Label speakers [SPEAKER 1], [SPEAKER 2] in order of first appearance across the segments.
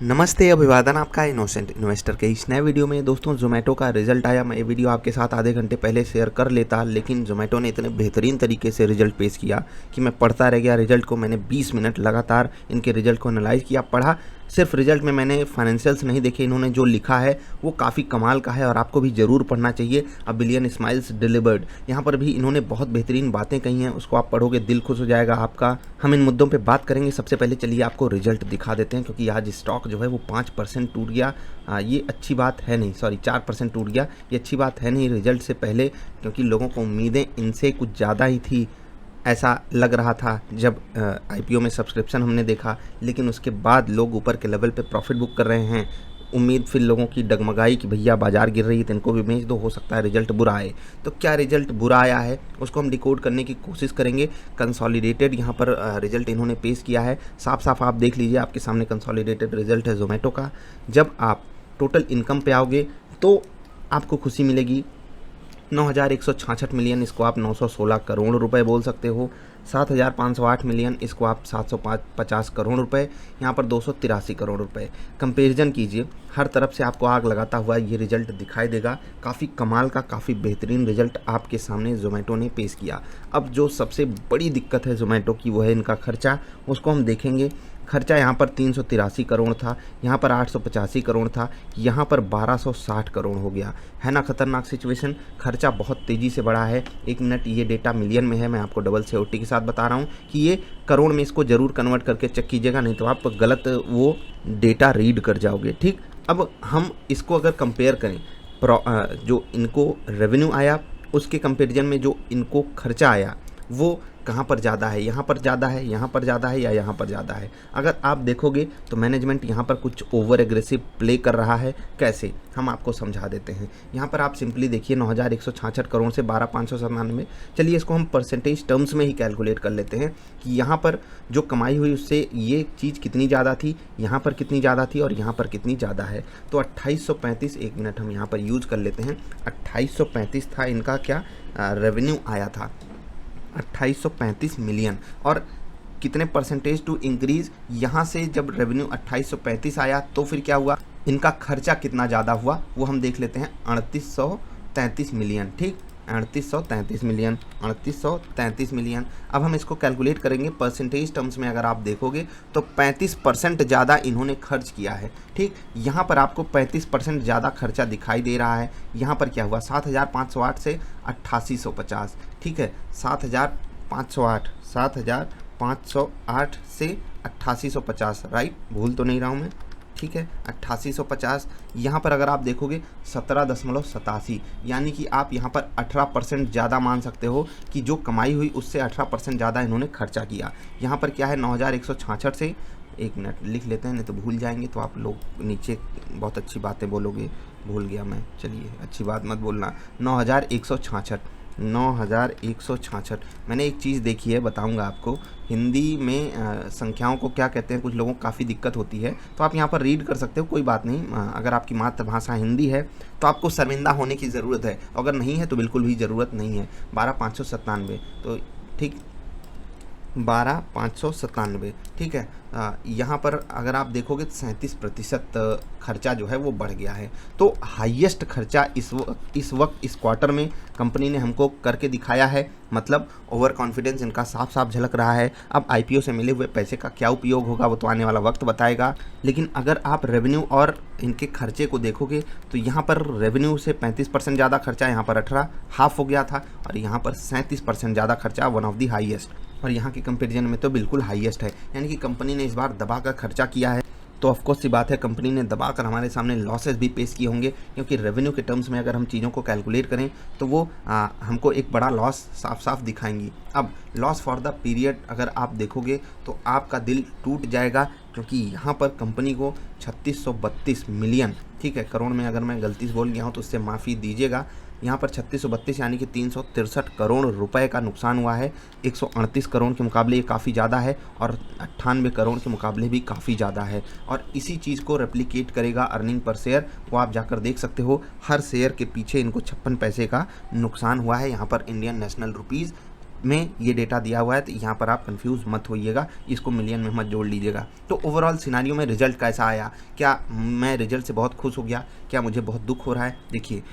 [SPEAKER 1] नमस्ते, अभिवादन आपका इनोसेंट इन्वेस्टर के इस नए वीडियो में। दोस्तों, ज़ोमैटो का रिजल्ट आया। मैं ये वीडियो आपके साथ आधे घंटे पहले शेयर कर लेता, लेकिन ज़ोमैटो ने इतने बेहतरीन तरीके से रिजल्ट पेश किया कि मैं पढ़ता रह गया रिजल्ट को। मैंने 20 मिनट लगातार इनके रिजल्ट को एनालाइज़ किया, पढ़ा। सिर्फ रिजल्ट में मैंने फाइनेंशियल्स नहीं देखे, इन्होंने जो लिखा है वो काफ़ी कमाल का है और आपको भी ज़रूर पढ़ना चाहिए। अ बिलियन स्माइल्स डिलीवर्ड, यहाँ पर भी इन्होंने बहुत बेहतरीन बातें कही हैं, उसको आप पढ़ोगे दिल खुश हो जाएगा आपका। हम इन मुद्दों पे बात करेंगे। सबसे पहले चलिए आपको रिजल्ट दिखा देते हैं, क्योंकि आज स्टॉक जो है वो 5% टूट गया। ये अच्छी बात है नहीं, सॉरी 4% टूट गया। ये अच्छी बात है नहीं रिजल्ट से पहले, क्योंकि लोगों को उम्मीदें इनसे कुछ ज़्यादा ही थी, ऐसा लग रहा था जब आईपीओ में सब्सक्रिप्शन हमने देखा। लेकिन उसके बाद लोग ऊपर के लेवल पे प्रॉफिट बुक कर रहे हैं। उम्मीद फिर लोगों की डगमगाई कि भैया बाजार गिर रही है तो इनको भी बेच दो, हो सकता है रिजल्ट बुरा आए। तो क्या रिजल्ट बुरा आया है उसको हम डिकोड करने की कोशिश करेंगे। कंसोलिडेटेड यहाँ पर रिजल्ट इन्होंने पेश किया है। साफ साफ आप देख लीजिए, आपके सामने कंसोलिडेटेड रिजल्ट है ज़ोमैटो का। जब आप टोटल इनकम पे आओगे तो आपको खुशी मिलेगी। 9,166 मिलियन, इसको आप 916 करोड़ रुपए बोल सकते हो। 7,508 मिलियन, इसको आप 750 करोड़ रुपए। यहाँ पर 283 करोड़ रुपए। कंपैरिजन कीजिए, हर तरफ से आपको आग लगाता हुआ ये रिजल्ट दिखाई देगा। काफ़ी कमाल का, काफ़ी बेहतरीन रिजल्ट आपके सामने ज़ोमैटो ने पेश किया। अब जो सबसे बड़ी दिक्कत है ज़ोमैटो की वो है इनका खर्चा, उसको हम देखेंगे। खर्चा यहाँ पर 383 करोड़ था, यहाँ पर 885 करोड़ था, यहाँ पर 1260 करोड़ हो गया। है ना खतरनाक सिचुएशन। खर्चा बहुत तेज़ी से बढ़ा है। एक मिनट, ये डेटा मिलियन में है, मैं आपको डबल सिक्योरिटी के साथ बता रहा हूँ कि ये करोड़ में इसको ज़रूर कन्वर्ट करके चेक कीजिएगा, नहीं तो आप गलत वो डेटा रीड कर जाओगे। ठीक, अब हम इसको अगर कंपेयर करें, जो इनको रेवेन्यू आया उसके कंपेरिजन में जो इनको खर्चा आया वो कहाँ पर ज़्यादा है, यहाँ पर ज़्यादा है, यहाँ पर ज़्यादा है या यहाँ पर ज़्यादा है। अगर आप देखोगे तो मैनेजमेंट यहाँ पर कुछ ओवर एग्रेसिव प्ले कर रहा है। कैसे, हम आपको समझा देते हैं। यहाँ पर आप सिंपली देखिए, 9,166 करोड़ से 12,597। चलिए इसको हम परसेंटेज टर्म्स में ही कैलकुलेट कर लेते हैं कि यहाँ पर जो कमाई हुई उससे ये चीज़ कितनी ज़्यादा थी, यहाँ पर कितनी ज़्यादा थी और यहाँ पर कितनी ज़्यादा है। तो 2835, एक मिनट हम यहाँ पर यूज कर लेते हैं। 2835 था इनका क्या रेवेन्यू आया था, 2835 मिलियन। और कितने परसेंटेज टू इंक्रीज, यहाँ से जब रेवेन्यू 2835 आया तो फिर क्या हुआ, इनका खर्चा कितना ज़्यादा हुआ वो हम देख लेते हैं। 3833 मिलियन। ठीक, 3833 मिलियन, 3833 मिलियन। अब हम इसको कैलकुलेट करेंगे परसेंटेज टर्म्स में। अगर आप देखोगे तो 35% ज़्यादा इन्होंने खर्च किया है। ठीक, यहाँ पर आपको 35% ज़्यादा खर्चा दिखाई दे रहा है। यहाँ पर क्या हुआ, 7,508 से 8,850। ठीक है, 7,508, 7,508 से 8,850, राइट, भूल तो नहीं रहा हूँ मैं। ठीक है, 8,850। यहाँ पर अगर आप देखोगे 17.87, यानी कि आप यहाँ पर 18% ज़्यादा मान सकते हो कि जो कमाई हुई उससे 18% ज़्यादा इन्होंने खर्चा किया। यहाँ पर क्या है, 9,166 से, एक मिनट लिख लेते हैं नहीं तो भूल जाएंगे, तो आप लोग नीचे बहुत अच्छी बातें बोलोगे। भूल गया मैं, चलिए अच्छी बात मत बोलना। 9,166, 9,166। मैंने एक चीज़ देखी है, बताऊंगा आपको। हिंदी में संख्याओं को क्या कहते हैं, कुछ लोगों को काफ़ी दिक्कत होती है, तो आप यहाँ पर रीड कर सकते हो, कोई बात नहीं। अगर आपकी मातृभाषा हिंदी है तो आपको शर्मिंदा होने की ज़रूरत है, अगर नहीं है तो बिल्कुल भी ज़रूरत नहीं है। 12,597, तो ठीक, 12,597। ठीक है, यहाँ पर अगर आप देखोगे तो 37% खर्चा जो है वो बढ़ गया है। तो हाईएस्ट खर्चा इस वक्त इस क्वार्टर में कंपनी ने हमको करके दिखाया है। मतलब ओवर कॉन्फिडेंस इनका साफ साफ झलक रहा है। अब आईपीओ से मिले हुए पैसे का क्या उपयोग होगा वो तो आने वाला वक्त बताएगा। लेकिन अगर आप रेवेन्यू और इनके खर्चे को देखोगे तो यहाँ पर रेवेन्यू से 35% ज़्यादा खर्चा, यहाँ पर 18 हाफ हो गया था, और यहाँ पर 37% ज़्यादा खर्चा, वन ऑफ दी हाईएस्ट। और यहाँ के कंपेरिजन में तो बिल्कुल हाईएस्ट है। यानी कि कंपनी ने इस बार दबा कर खर्चा किया है। तो ऑफकोर्स सी बात है, कंपनी ने दबाकर हमारे सामने लॉसेस भी पेश किए होंगे, क्योंकि रेवेन्यू के टर्म्स में अगर हम चीज़ों को कैलकुलेट करें तो वो हमको एक बड़ा लॉस साफ साफ दिखाएंगी। अब लॉस फॉर द पीरियड अगर आप देखोगे तो आपका दिल टूट जाएगा, क्योंकि यहाँ पर कंपनी को 3632 मिलियन, ठीक है, करोड़ में अगर मैं गलती से बोल गया हूँ तो उससे माफ़ी दीजिएगा, यहाँ पर 3632 यानी कि 363 करोड़ रुपए का नुकसान हुआ है। 138 करोड़ के मुकाबले ये काफ़ी ज़्यादा है, और 98 करोड़ के मुकाबले भी काफ़ी ज़्यादा है। और इसी चीज़ को रेप्लिकेट करेगा अर्निंग पर शेयर, वो आप जाकर देख सकते हो। हर शेयर के पीछे इनको 56 पैसे का नुकसान हुआ है। यहाँ पर इंडियन नेशनल रुपीज़ में ये डेटा दिया हुआ है, तो यहाँ पर आप कंफ्यूज मत होइएगा, इसको मिलियन में मत जोड़ लीजिएगा। तो ओवरऑल सिनारियो में रिजल्ट कैसा आया, क्या मैं रिजल्ट से बहुत खुश हो गया, क्या मुझे बहुत दुख हो रहा है? देखिए,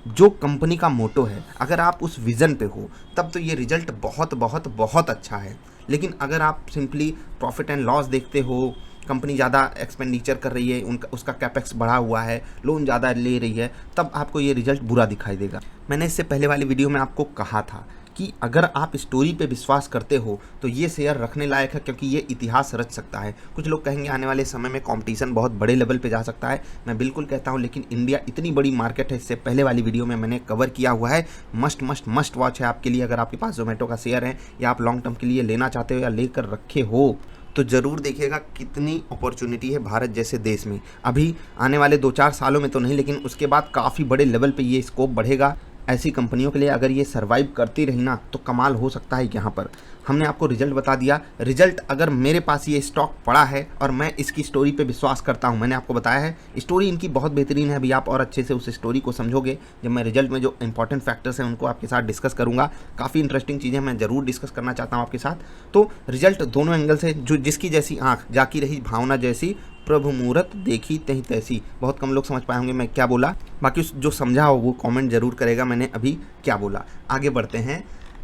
[SPEAKER 1] जो कंपनी का मोटो है, अगर आप उस विज़न पे हो तब तो ये रिजल्ट बहुत बहुत बहुत अच्छा है। लेकिन अगर आप सिंपली प्रॉफिट एंड लॉस देखते हो, कंपनी ज़्यादा एक्सपेंडिचर कर रही है, उनका उसका कैपेक्स बढ़ा हुआ है, लोन ज़्यादा ले रही है, तब आपको ये रिजल्ट बुरा दिखाई देगा। मैंने इससे पहले वाली वीडियो में आपको कहा था कि अगर आप स्टोरी पे विश्वास करते हो तो ये शेयर रखने लायक है, क्योंकि ये इतिहास रच सकता है। कुछ लोग कहेंगे आने वाले समय में कंपटीशन बहुत बड़े लेवल पे जा सकता है, मैं बिल्कुल कहता हूँ, लेकिन इंडिया इतनी बड़ी मार्केट है, इससे पहले वाली वीडियो में मैंने कवर किया हुआ है। मस्ट वॉच है आपके लिए। अगर आपके पास जोमेटो का शेयर है या आप लॉन्ग टर्म के लिए लेना चाहते हो या लेकर रखे हो तो ज़रूर देखिएगा कितनी अपॉर्चुनिटी है भारत जैसे देश में। अभी आने वाले 2-4 सालों में तो नहीं, लेकिन उसके बाद काफ़ी बड़े लेवल पे ये स्कोप बढ़ेगा ऐसी कंपनियों के लिए। अगर ये सर्वाइव करती रही ना तो कमाल हो सकता है। यहाँ पर हमने आपको रिजल्ट बता दिया। रिजल्ट अगर मेरे पास ये स्टॉक पड़ा है और मैं इसकी स्टोरी पे विश्वास करता हूँ, मैंने आपको बताया है स्टोरी इनकी बहुत बेहतरीन है। अभी आप और अच्छे से उस स्टोरी को समझोगे जब मैं रिजल्ट में जो इंपॉर्टेंट फैक्टर्स हैं उनको आपके साथ डिस्कस करूँगा। काफ़ी इंटरेस्टिंग चीज़ें मैं ज़रूर डिस्कस करना चाहता हूँ आपके साथ। तो रिजल्ट दोनों एंगल से, जो जिसकी जैसी आँख जाकी रही भावना जैसी, प्रभु मुहूर्त देखी तही तैसी। बहुत कम लोग समझ पाए होंगे मैं क्या बोला, बाकी जो समझा हो वो कमेंट जरूर करेगा मैंने अभी क्या बोला। आगे बढ़ते हैं।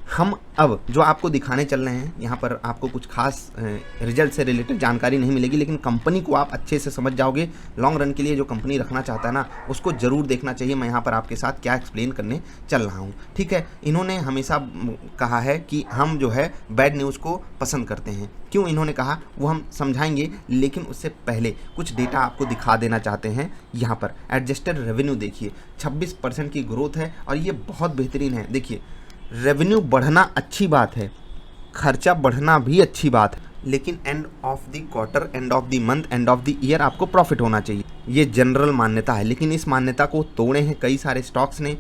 [SPEAKER 1] हम अब जो आपको दिखाने चल रहे हैं, यहाँ पर आपको कुछ खास रिजल्ट से रिलेटेड जानकारी नहीं मिलेगी, लेकिन कंपनी को आप अच्छे से समझ जाओगे। लॉन्ग रन के लिए जो कंपनी रखना चाहता है ना, उसको ज़रूर देखना चाहिए। मैं यहाँ पर आपके साथ क्या एक्सप्लेन करने चल रहा हूँ, ठीक है। इन्होंने हमेशा कहा है कि हम जो है बैड न्यूज़ को पसंद करते हैं। क्यों इन्होंने कहा वो हम समझाएंगे, लेकिन उससे पहले कुछ डेटा आपको दिखा देना चाहते हैं। यहाँ पर एडजस्टेड रेवेन्यू देखिए, 26% की ग्रोथ है और ये बहुत बेहतरीन है। देखिए, रेवेन्यू बढ़ना अच्छी बात है, खर्चा बढ़ना भी अच्छी बात है, लेकिन end of the quarter, end of the month, end of the year आपको प्रॉफिट होना चाहिए। ये जनरल मान्यता है, लेकिन इस मान्यता को तोड़े हैं कई सारे स्टॉक्स ने।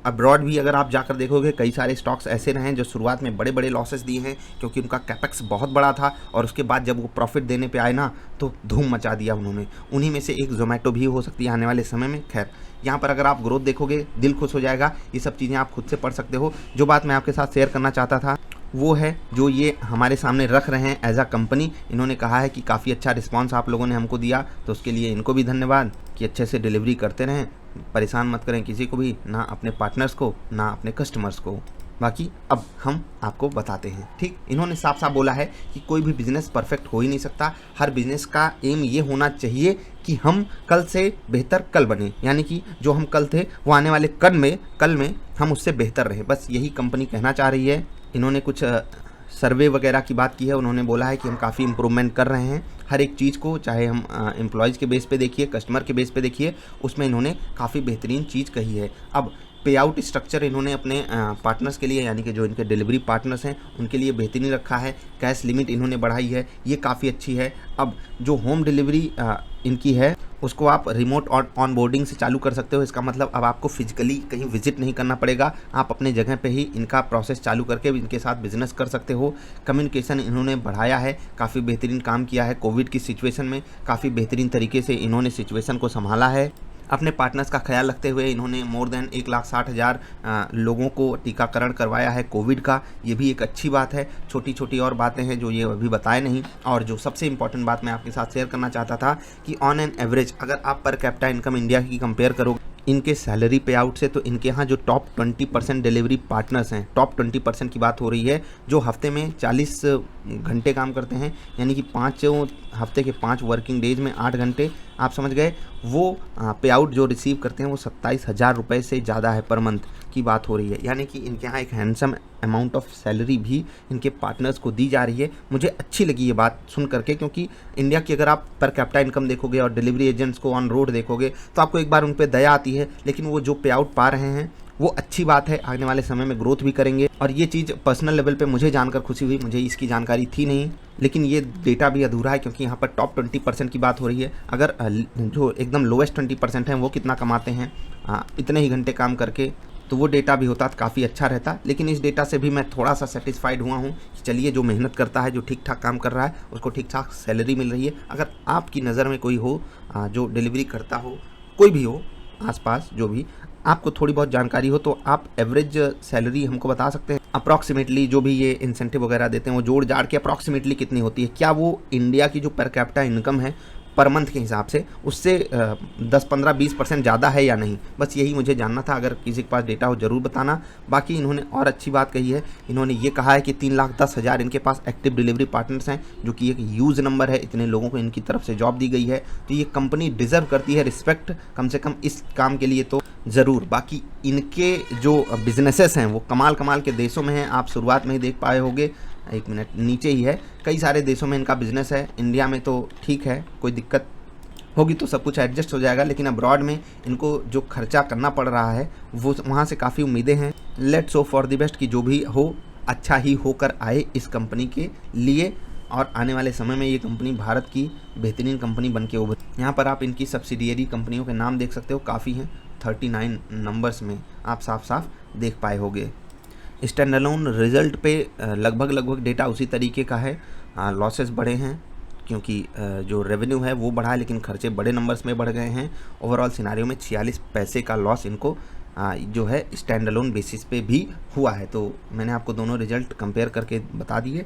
[SPEAKER 1] अब्रॉड भी अगर आप जाकर देखोगे, कई सारे स्टॉक्स ऐसे रहे हैं जो शुरुआत में बड़े बड़े लॉसेस दिए हैं, क्योंकि उनका कैपेक्स बहुत बड़ा था और उसके बाद जब वो प्रॉफिट देने पे आए ना तो धूम मचा दिया उन्होंने। उन्हीं में से एक जोमेटो भी हो सकती है आने वाले समय में। खैर, यहाँ पर अगर आप ग्रोथ देखोगे दिल खुश हो जाएगा। ये सब चीज़ें आप खुद से पढ़ सकते हो। जो बात मैं आपके साथ शेयर करना चाहता था वो है जो ये हमारे सामने रख रहे हैं एज अ कंपनी। इन्होंने कहा है कि काफ़ी अच्छा रिस्पांस आप लोगों ने हमको दिया, तो उसके लिए इनको भी धन्यवाद कि अच्छे से डिलीवरी करते रहें, परेशान मत करें किसी को भी, ना अपने पार्टनर्स को ना अपने कस्टमर्स को। बाकी अब हम आपको बताते हैं, ठीक। इन्होंने साफ साफ बोला है कि कोई भी बिजनेस परफेक्ट हो ही नहीं सकता। हर बिजनेस का एम ये होना चाहिए कि हम कल से बेहतर कल बने, यानी कि जो हम कल थे वो आने वाले कल में हम उससे बेहतर रहे। बस यही कंपनी कहना चाह रही है। इन्होंने कुछ सर्वे वगैरह की बात की है। उन्होंने बोला है कि हम काफ़ी इम्प्रूवमेंट कर रहे हैं हर एक चीज़ को, चाहे हम एम्प्लॉयज़ के बेस पे देखिए, कस्टमर के बेस पे देखिए, उसमें इन्होंने काफ़ी बेहतरीन चीज़ कही है। अब पे आउट स्ट्रक्चर इन्होंने अपने पार्टनर्स के लिए, यानी कि जो इनके डिलीवरी पार्टनर्स हैं उनके लिए बेहतरीन रखा है। कैश लिमिट इन्होंने बढ़ाई है, ये काफ़ी अच्छी है। अब जो होम डिलीवरी इनकी है उसको आप रिमोट और ऑन बोर्डिंग से चालू कर सकते हो। इसका मतलब अब आपको फिजिकली कहीं विजिट नहीं करना पड़ेगा, आप अपने जगह पे ही इनका प्रोसेस चालू करके इनके साथ बिजनेस कर सकते हो। कम्युनिकेशन इन्होंने बढ़ाया है, काफ़ी बेहतरीन काम किया है। कोविड की सिचुएशन में काफ़ी बेहतरीन तरीके से इन्होंने सिचुएशन को संभाला है। अपने पार्टनर्स का ख्याल रखते हुए इन्होंने मोर देन 1,60,000 लोगों को टीकाकरण करवाया है कोविड का। ये भी एक अच्छी बात है। छोटी छोटी और बातें हैं जो ये अभी बताए नहीं। और जो सबसे इंपॉर्टेंट बात मैं आपके साथ शेयर करना चाहता था कि ऑन एन एवरेज अगर आप पर कैपिटा इनकम इंडिया की कंपेयर करोगे इनके सैलरी पे आउट से, तो इनके यहाँ जो टॉप 20% डिलीवरी पार्टनर्स हैं, टॉप 20% की बात हो रही है, जो हफ्ते में 40 घंटे काम करते हैं, यानी कि हफ्ते के 5 वर्किंग डेज में 8 घंटे, आप समझ गए। वो पे आउट जो रिसीव करते हैं वो 27,000 रुपये से ज़्यादा है पर मंथ की बात हो रही है। यानी कि इनके यहाँ एक हैंडसम अमाउंट ऑफ सैलरी भी इनके पार्टनर्स को दी जा रही है। मुझे अच्छी लगी ये बात सुन करके, क्योंकि इंडिया की अगर आप पर कैपिटा इनकम देखोगे और डिलीवरी एजेंट्स को ऑन रोड देखोगे तो आपको एक बार उन पर दया आती है, लेकिन वो जो पे आउट पा रहे हैं वो अच्छी बात है। आने वाले समय में ग्रोथ भी करेंगे और ये चीज़ पर्सनल लेवल पे मुझे जानकर खुशी हुई, मुझे इसकी जानकारी थी नहीं, लेकिन ये डेटा भी अधूरा है क्योंकि यहाँ पर टॉप 20% की बात हो रही है। अगर जो एकदम लोएस्ट 20% हैं वो कितना कमाते हैं इतने ही घंटे काम करके, तो वो डेटा भी होता तो काफ़ी अच्छा रहता। लेकिन इस डेटा से भी मैं थोड़ा सा सेटिस्फाइड हुआ हूँ कि चलिए जो मेहनत करता है, जो ठीक ठाक काम कर रहा है, उसको ठीक ठाक सैलरी मिल रही है। अगर आपकी नज़र में कोई हो जो डिलीवरी करता हो, कोई भी हो आसपास जो भी, आपको थोड़ी बहुत जानकारी हो तो आप एवरेज सैलरी हमको बता सकते हैं अप्रॉक्सीमेटली, जो भी ये इंसेंटिव वगैरह देते हैं वो जोड़ जाड़ के अप्रॉक्सीमेटली कितनी होती है? क्या वो इंडिया की जो पर कैपिटा इनकम है पर मंथ के हिसाब से उससे 10-15-20% ज़्यादा है या नहीं? बस यही मुझे जानना था। अगर किसी के पास डेटा हो ज़रूर बताना। बाकी इन्होंने और अच्छी बात कही है, इन्होंने ये कहा है कि 3,10,000 इनके पास एक्टिव डिलीवरी पार्टनर्स हैं, जो कि एक ह्यूज नंबर है। इतने लोगों को इनकी तरफ से जॉब दी गई है, तो ये कंपनी डिज़र्व करती है रिस्पेक्ट, कम से कम इस काम के लिए तो ज़रूर। बाकी इनके जो बिजनेसेस हैं वो कमाल कमाल के देशों में हैं। आप शुरुआत में ही देख पाए होंगे, एक मिनट नीचे ही है, कई सारे देशों में इनका बिजनेस है। इंडिया में तो ठीक है, कोई दिक्कत होगी तो सब कुछ एडजस्ट हो जाएगा, लेकिन अब्रॉड में इनको जो खर्चा करना पड़ रहा है वो वहाँ से काफ़ी उम्मीदें हैं। Let's hope for the best कि जो भी हो अच्छा ही होकर आए इस कंपनी के लिए, और आने वाले समय में ये कंपनी भारत की बेहतरीन कंपनी बन के उभर। यहाँ पर आप इनकी सब्सिडियरी कंपनियों के नाम देख सकते हो, काफ़ी हैं, 39 नंबर्स में आप साफ साफ देख पाए होंगे। स्टैंड अलोन रिजल्ट पे लगभग डेटा उसी तरीके का है। लॉसेस बढ़े हैं क्योंकि जो रेवेन्यू है वो बढ़ा है, लेकिन खर्चे बड़े नंबर्स में बढ़ गए हैं। ओवरऑल सिनारियो में 46 पैसे का लॉस इनको जो है स्टैंड अलोन बेसिस पे भी हुआ है। तो मैंने आपको दोनों रिजल्ट कंपेयर करके बता दिए।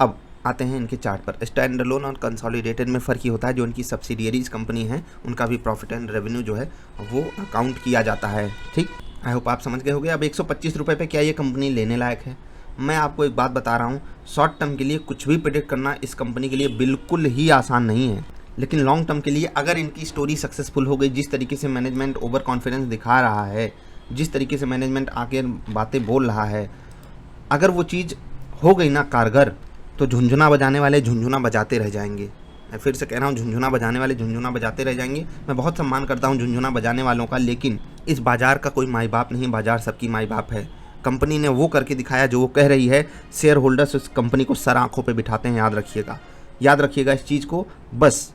[SPEAKER 1] अब आते हैं इनके चार्ट पर। स्टैंड अलोन और कंसोलिडेटेड में फ़र्क ही होता है, जो इनकी सब्सिडियरीज कंपनी है उनका भी प्रॉफिट एंड रेवेन्यू जो है वो काउंट किया जाता है। ठीक, आई होप आप समझ गए होंगे। अब 125 रुपये पे क्या ये कंपनी लेने लायक है? मैं आपको एक बात बता रहा हूँ, शॉर्ट टर्म के लिए कुछ भी प्रेडिक्ट करना इस कंपनी के लिए बिल्कुल ही आसान नहीं है, लेकिन लॉन्ग टर्म के लिए अगर इनकी स्टोरी सक्सेसफुल हो गई, जिस तरीके से मैनेजमेंट ओवर कॉन्फिडेंस दिखा रहा है, जिस तरीके से मैनेजमेंट आके बातें बोल रहा है, अगर वो चीज़ हो गई ना कारगर, तो झुंझुना बजाने वाले झुंझुना बजाते रह जाएंगे। मैं फिर से कह रहा हूँ, झुंझुना बजाने वाले झुंझुना बजाते रह जाएंगे। मैं बहुत सम्मान करता हूँ झुंझुना बजाने वालों का, लेकिन इस बाज़ार का कोई माई बाप नहीं, बाज़ार सबकी माई बाप है। कंपनी ने वो करके दिखाया जो वो कह रही है। शेयर होल्डर्स इस कंपनी को सर आंखों पे बिठाते हैं, याद रखिएगा इस चीज़ को। बस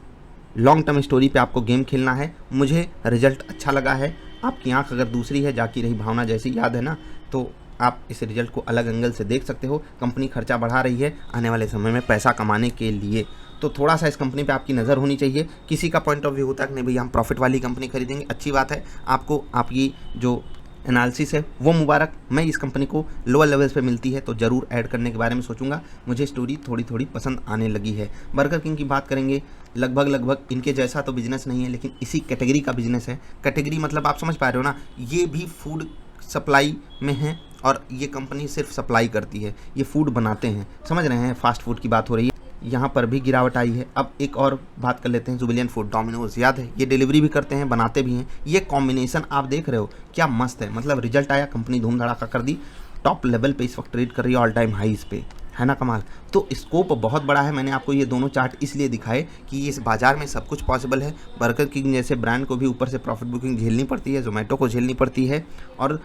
[SPEAKER 1] लॉन्ग टर्म स्टोरी पे आपको गेम खेलना है। मुझे रिजल्ट अच्छा लगा है। आपकी आंख अगर दूसरी है, जाकी रही भावना जैसी याद है ना, तो आप इस रिजल्ट को अलग एंगल से देख सकते हो। कंपनी खर्चा बढ़ा रही है आने वाले समय में पैसा कमाने के लिए, तो थोड़ा सा इस कंपनी पे आपकी नज़र होनी चाहिए। किसी का पॉइंट ऑफ व्यू होता है कि नहीं भैया हम प्रॉफिट वाली कंपनी खरीदेंगे, अच्छी बात है। आपको आपकी जो एनालिसिस है वो मुबारक। मैं इस कंपनी को लोअर लेवल्स पे मिलती है तो ज़रूर ऐड करने के बारे में सोचूंगा। मुझे स्टोरी थोड़ी पसंद आने लगी है। बर्गर किंग की बात करेंगे, लगभग इनके जैसा तो बिजनेस नहीं है, लेकिन इसी कैटेगरी का बिजनेस है। कैटेगरी मतलब आप समझ पा रहे हो ना, ये भी फूड सप्लाई में है और ये कंपनी सिर्फ सप्लाई करती है, ये फूड बनाते हैं। समझ रहे हैं, फास्ट फूड की बात हो रही है, यहाँ पर भी गिरावट आई है। अब एक और बात कर लेते हैं, जुबिलियन फूड, डोमिनोज, याद है, ये डिलीवरी भी करते हैं, बनाते भी हैं। ये कॉम्बिनेशन आप देख रहे हो क्या मस्त है। मतलब रिजल्ट आया, कंपनी धूम धड़ाका कर दी, टॉप लेवल पे इस वक्त ट्रेड कर रही है, ऑल टाइम हाईज पे, है ना कमाल। तो स्कोप बहुत बड़ा है। मैंने आपको ये दोनों चार्ट इसलिए दिखाए कि इस बाजार में सब कुछ पॉसिबल है। बर्गर किंग जैसे ब्रांड को भी ऊपर से प्रॉफिट बुकिंग झेलनी पड़ती है, जोमेटो को झेलनी पड़ती है, और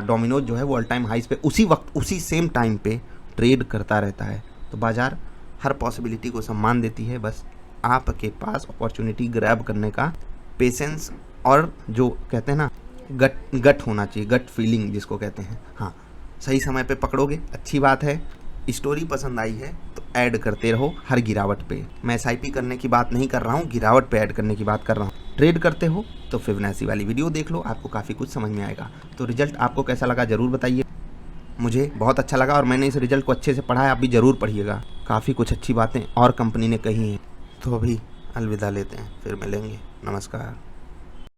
[SPEAKER 1] डोमिनोज जो है वो ऑल टाइम हाईज पे उसी वक्त उसी सेम टाइम पे ट्रेड करता रहता है। तो बाजार हर पॉसिबिलिटी को सम्मान देती है। बस आपके पास अपॉर्चुनिटी ग्रैब करने का पेशेंस और जो कहते हैं ना गट होना चाहिए, गट फीलिंग जिसको कहते हैं। हाँ, सही समय पे पकड़ोगे, अच्छी बात है। स्टोरी पसंद आई है तो ऐड करते रहो हर गिरावट पे। मैं SIP करने की बात नहीं कर रहा हूँ, गिरावट पे ऐड करने की बात कर रहा हूँ। ट्रेड करते हो तो फिबोनाची वाली वीडियो देख लो, आपको काफ़ी कुछ समझ में आएगा। तो रिजल्ट आपको कैसा लगा ज़रूर बताइए। मुझे बहुत अच्छा लगा और मैंने इस रिजल्ट को अच्छे से पढ़ा है, आप भी ज़रूर पढ़िएगा। काफ़ी कुछ अच्छी बातें और कंपनी ने कही हैं। तो अभी अलविदा लेते हैं, फिर मिलेंगे। नमस्कार।